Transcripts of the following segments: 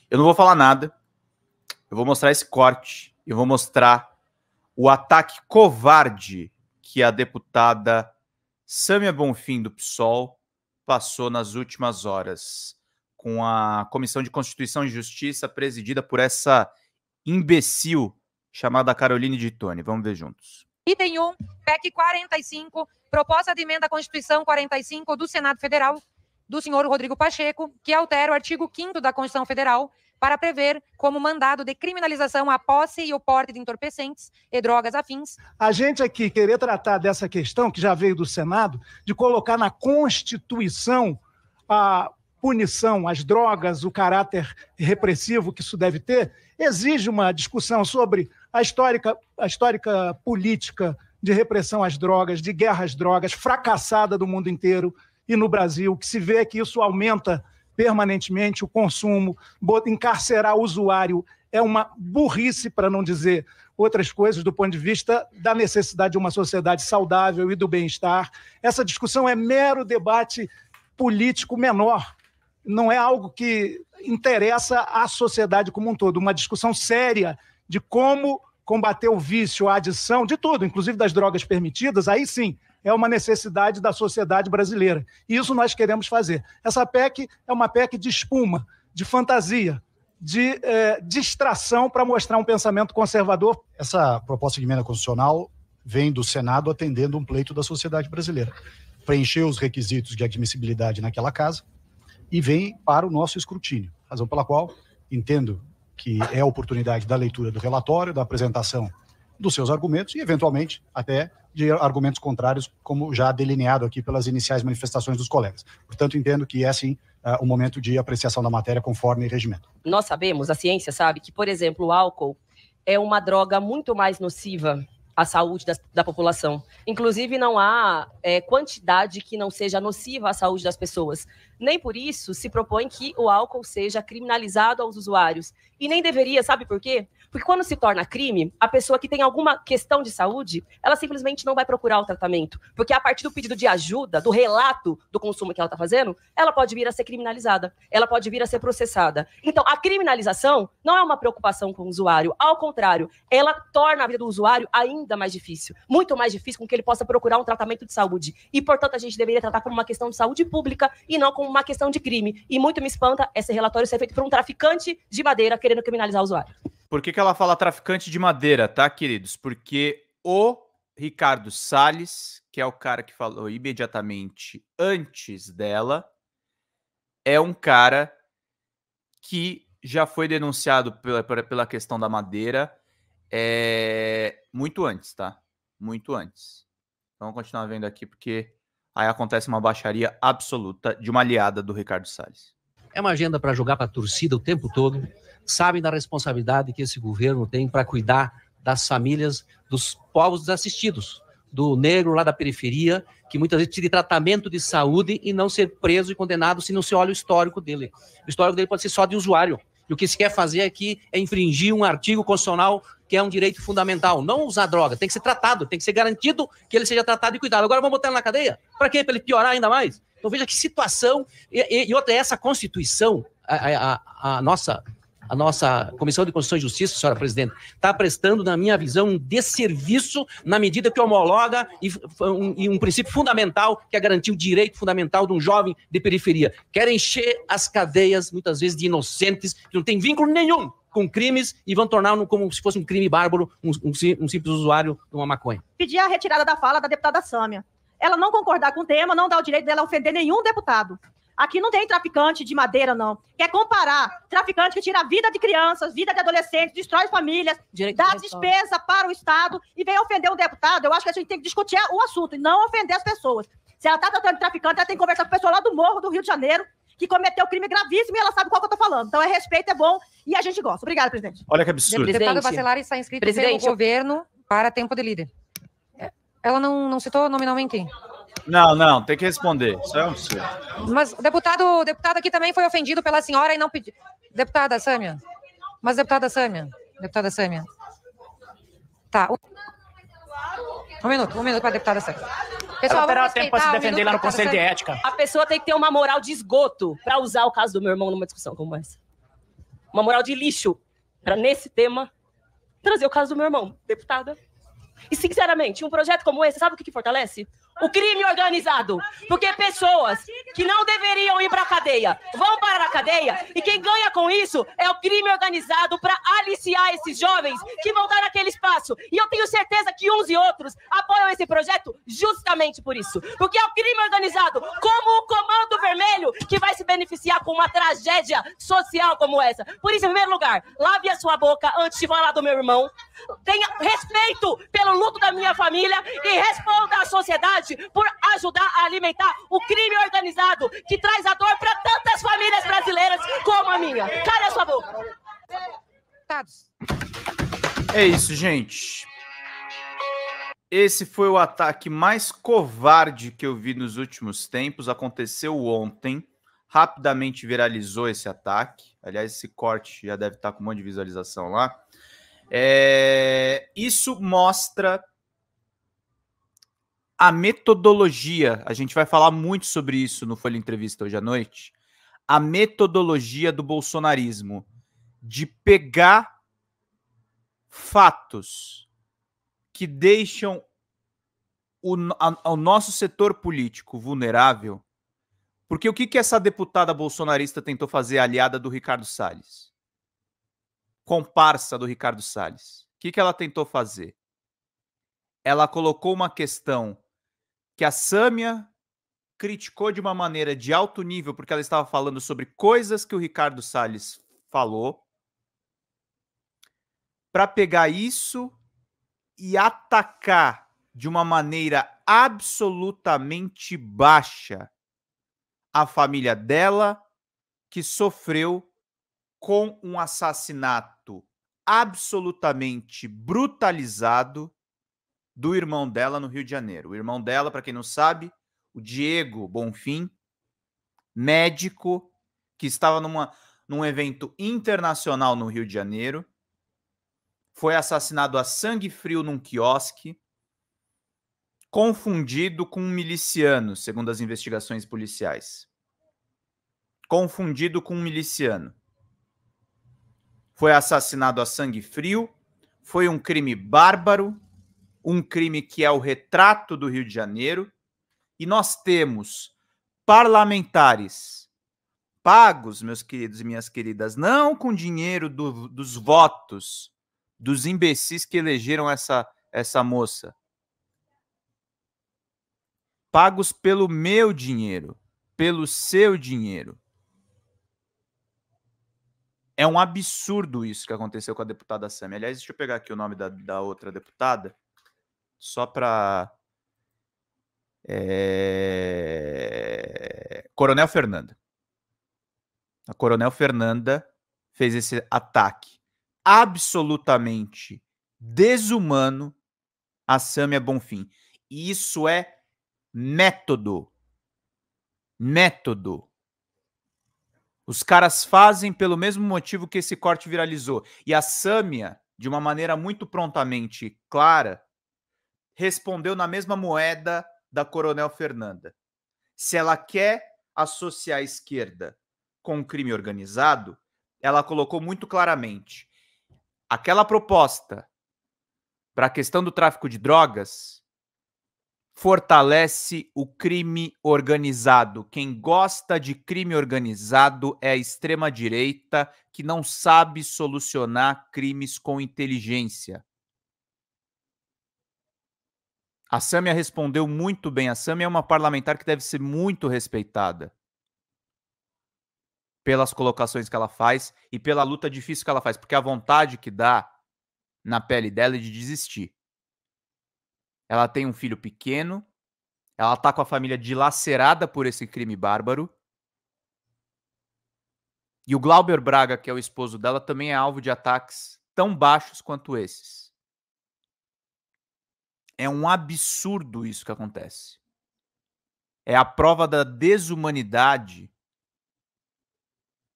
Eu não vou falar nada. Eu vou mostrar esse corte. Eu vou mostrar o ataque covarde que a deputada Sâmia Bonfim, do PSOL, passou nas últimas horas com a Comissão de Constituição e Justiça, presidida por essa imbecil chamada Caroline de Tone. Vamos ver juntos. Item 1, PEC 45, proposta de emenda à Constituição 45 do Senado Federal, do senhor Rodrigo Pacheco, que altera o artigo 5º da Constituição Federal para prever como mandado de criminalização a posse e o porte de entorpecentes e drogas afins. A gente aqui querer tratar dessa questão, que já veio do Senado, de colocar na Constituição a punição às drogas, o caráter repressivo que isso deve ter, exige uma discussão sobre a histórica política de repressão às drogas, de guerra às drogas, fracassada do mundo inteiro e no Brasil, que se vê que isso aumenta permanentemente o consumo, encarcerar o usuário é uma burrice, para não dizer outras coisas, do ponto de vista da necessidade de uma sociedade saudável e do bem-estar. Essa discussão é mero debate político menor, não é algo que interessa à sociedade como um todo. Uma discussão séria de como combater o vício, a adição, de tudo, inclusive das drogas permitidas, aí sim, é uma necessidade da sociedade brasileira. E isso nós queremos fazer. Essa PEC é uma PEC de espuma, de fantasia, de distração para mostrar um pensamento conservador. Essa proposta de emenda constitucional vem do Senado atendendo um pleito da sociedade brasileira. Preencheu os requisitos de admissibilidade naquela casa e vem para o nosso escrutínio. Razão pela qual entendo que é a oportunidade da leitura do relatório, da apresentação dos seus argumentos e, eventualmente, até de argumentos contrários, como já delineado aqui pelas iniciais manifestações dos colegas. Portanto, entendo que é, sim, o momento de apreciação da matéria conforme regimento. Nós sabemos, a ciência sabe, que, por exemplo, o álcool é uma droga muito mais nociva à saúde da população. Inclusive, não há quantidade que não seja nociva à saúde das pessoas. Nem por isso se propõe que o álcool seja criminalizado aos usuários. E nem deveria, sabe por quê? Porque quando se torna crime, a pessoa que tem alguma questão de saúde, ela simplesmente não vai procurar o tratamento. Porque a partir do pedido de ajuda, do relato do consumo que ela está fazendo, ela pode vir a ser criminalizada, ela pode vir a ser processada. Então, a criminalização não é uma preocupação com o usuário. Ao contrário, ela torna a vida do usuário ainda mais difícil. Muito mais difícil com que ele possa procurar um tratamento de saúde. E, portanto, a gente deveria tratar como uma questão de saúde pública e não como uma questão de crime. E muito me espanta esse relatório ser feito por um traficante de madeira querendo criminalizar o usuário. Por que ela fala traficante de madeira, tá, queridos? Porque o Ricardo Salles, que é o cara que falou imediatamente antes dela, é um cara que já foi denunciado pela questão da madeira muito antes, tá? Muito antes. Vamos continuar vendo aqui, porque aí acontece uma baixaria absoluta de uma aliada do Ricardo Salles. É uma agenda para jogar para a torcida o tempo todo. Sabem da responsabilidade que esse governo tem para cuidar das famílias, dos povos desassistidos, do negro lá da periferia, que muitas vezes precisa de tratamento de saúde e não ser preso e condenado se não se olha o histórico dele. O histórico dele pode ser só de usuário. E o que se quer fazer aqui é infringir um artigo constitucional que é um direito fundamental. Não usar droga, tem que ser tratado, tem que ser garantido que ele seja tratado e cuidado. Agora vamos botar ele na cadeia? Para quê? Para ele piorar ainda mais? Então veja que situação. E outra, essa Constituição, a nossa Comissão de Constituição e Justiça, senhora presidente, está prestando, na minha visão, um desserviço na medida que homologa um princípio fundamental, que é garantir o direito fundamental de um jovem de periferia. Quer encher as cadeias, muitas vezes, de inocentes, que não tem vínculo nenhum com crimes e vão tornar como se fosse um crime bárbaro, um simples usuário de uma maconha. Pedir a retirada da fala da deputada Sâmia. Ela não concordar com o tema, não dá o direito dela ofender nenhum deputado. Aqui não tem traficante de madeira, não. Quer comparar traficante que tira a vida de crianças, vida de adolescentes, destrói famílias, dá despesa para o Estado e vem ofender um deputado. Eu acho que a gente tem que discutir o assunto e não ofender as pessoas. Se ela está tratando de traficante, ela tem que conversar com o pessoal lá do Morro do Rio de Janeiro, que cometeu crime gravíssimo e ela sabe qual que eu tô falando. Então, respeito, é bom e a gente gosta. Obrigada, presidente. Olha que absurdo. Deputado Bacelar está inscrito pelo governo para tempo de líder. Ela não citou nominalmente? Não, tem que responder. Isso é um absurdo. Mas o deputado aqui também foi ofendido pela senhora e não pediu. Deputada Sâmia. Deputada Sâmia. Tá. Um minuto para a deputada Sâmia. Pessoal, ela terá tempo para se defender lá no Conselho de Ética. A pessoa tem que ter uma moral de esgoto para usar o caso do meu irmão numa discussão como essa. uma moral de lixo para, nesse tema, trazer o caso do meu irmão, deputada. E, sinceramente, um projeto como esse, sabe o que fortalece? O crime organizado. Porque pessoas que não deveriam ir para a cadeia vão para a cadeia, e quem ganha com isso é o crime organizado para aliciar esses jovens que vão dar naquele espaço. E eu tenho certeza que uns e outros apoiam esse projeto justamente por isso. Porque é o crime organizado, como o Comando Vermelho, que vai se beneficiar com uma tragédia social como essa. Por isso, em primeiro lugar, lave a sua boca antes de falar do meu irmão. Tenha respeito pelo luto da minha família e responda à sociedade por ajudar a alimentar o crime organizado que traz a dor para tantas famílias brasileiras como a minha. Cala a sua boca. É isso, gente. Esse foi o ataque mais covarde que eu vi nos últimos tempos. Aconteceu ontem. Rapidamente viralizou esse ataque. Aliás, esse corte já deve estar com um monte de visualização lá. Isso mostra a metodologia. A gente vai falar muito sobre isso no Folha Entrevista hoje à noite. A metodologia do bolsonarismo de pegar fatos que deixam o nosso setor político vulnerável. Porque o que essa deputada bolsonarista tentou fazer, aliada do Ricardo Salles? Comparsa do Ricardo Salles. O que ela tentou fazer? Ela colocou uma questão que a Sâmia criticou de uma maneira de alto nível, porque ela estava falando sobre coisas que o Ricardo Salles falou, para pegar isso e atacar de uma maneira absolutamente baixa a família dela, que sofreu com um assassinato absolutamente brutalizado do irmão dela no Rio de Janeiro. O irmão dela, para quem não sabe, o Diego Bonfim, médico, que estava num evento internacional no Rio de Janeiro, foi assassinado a sangue frio num quiosque, confundido com um miliciano, segundo as investigações policiais. Confundido com um miliciano. Foi assassinado a sangue frio, foi um crime bárbaro, um crime que é o retrato do Rio de Janeiro, e nós temos parlamentares pagos, meus queridos e minhas queridas, não com dinheiro dos votos dos imbecis que elegeram essa moça, pagos pelo meu dinheiro, pelo seu dinheiro. É um absurdo isso que aconteceu com a deputada Sâmia. Aliás, deixa eu pegar aqui o nome da outra deputada, só para... Coronel Fernanda. A Coronel Fernanda fez esse ataque absolutamente desumano a Sâmia Bonfim. E isso é método. Método. Os caras fazem pelo mesmo motivo que esse corte viralizou. E a Sâmia, de uma maneira muito prontamente clara, respondeu na mesma moeda da Coronel Fernanda. Se ela quer associar a esquerda com o crime organizado, ela colocou muito claramente: aquela proposta para a questão do tráfico de drogas fortalece o crime organizado. Quem gosta de crime organizado é a extrema-direita, que não sabe solucionar crimes com inteligência. A Sâmia respondeu muito bem. A Sâmia é uma parlamentar que deve ser muito respeitada pelas colocações que ela faz e pela luta difícil que ela faz, porque a vontade que dá na pele dela é de desistir. Ela tem um filho pequeno, ela tá com a família dilacerada por esse crime bárbaro, e o Glauber Braga, que é o esposo dela, também é alvo de ataques tão baixos quanto esses. É um absurdo isso que acontece. É a prova da desumanidade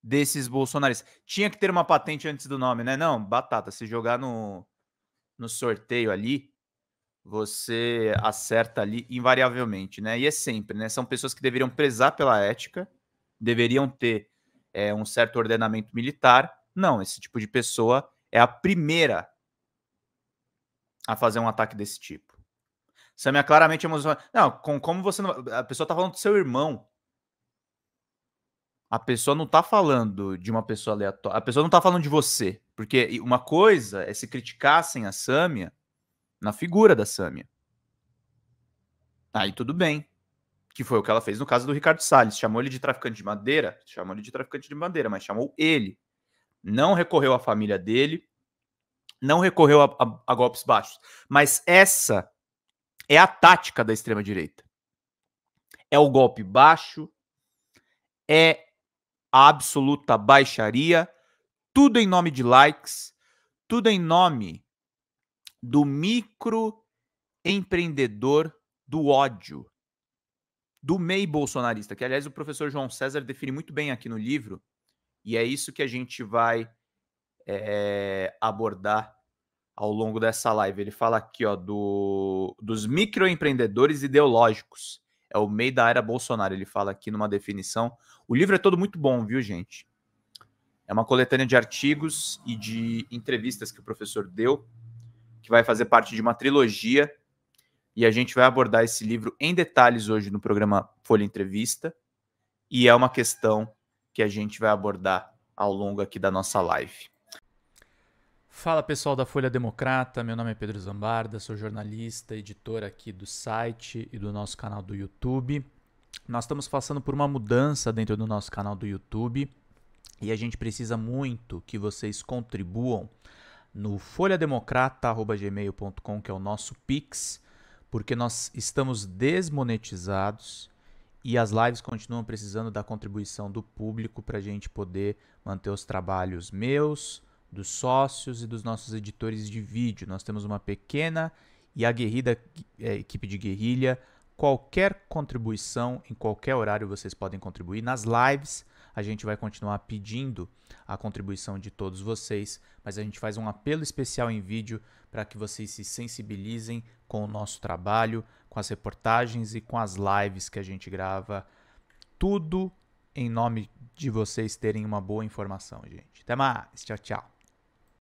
desses bolsonaristas. Tinha que ter uma patente antes do nome, né? Não, batata, se jogar no sorteio ali, você acerta ali invariavelmente, né? E é sempre, né? São pessoas que deveriam prezar pela ética, deveriam ter um certo ordenamento militar, Não, esse tipo de pessoa é a primeira a fazer um ataque desse tipo. Samia claramente emocionada. Não, como você não... A pessoa tá falando do seu irmão. A pessoa não tá falando de uma pessoa aleatória. A pessoa não tá falando de você. Porque uma coisa é se criticassem a Samia na figura da Samia. Aí tudo bem. Que foi o que ela fez no caso do Ricardo Salles. Chamou ele de traficante de madeira? Chamou ele de traficante de madeira, mas chamou ele. Não recorreu à família dele. Não recorreu a golpes baixos. Mas essa é a tática da extrema-direita. É o golpe baixo, é a absoluta baixaria, tudo em nome de likes, tudo em nome do microempreendedor do ódio, do MEI bolsonarista, que, aliás, o professor João César define muito bem aqui no livro, e é isso que a gente vai abordar ao longo dessa live. Ele fala aqui, ó, dos microempreendedores ideológicos. É o MEI da era Bolsonaro. Ele fala aqui numa definição. O livro é todo muito bom, viu, gente? É uma coletânea de artigos e de entrevistas que o professor deu, que vai fazer parte de uma trilogia. E a gente vai abordar esse livro em detalhes hoje no programa Folha Entrevista. E é uma questão que a gente vai abordar ao longo aqui da nossa live. Fala, pessoal da Folha Democrata, meu nome é Pedro Zambarda, sou jornalista, editor aqui do site e do nosso canal do YouTube. Nós estamos passando por uma mudança dentro do nosso canal do YouTube e a gente precisa muito que vocês contribuam no folhademocrata@gmail.com, que é o nosso Pix, porque nós estamos desmonetizados e as lives continuam precisando da contribuição do público para a gente poder manter os trabalhos meus, dos sócios e dos nossos editores de vídeo. Nós temos uma pequena e aguerrida equipe de guerrilha. Qualquer contribuição, em qualquer horário vocês podem contribuir. Nas lives a gente vai continuar pedindo a contribuição de todos vocês, mas a gente faz um apelo especial em vídeo para que vocês se sensibilizem com o nosso trabalho, com as reportagens e com as lives que a gente grava. Tudo em nome de vocês terem uma boa informação, gente. Até mais. Tchau, tchau.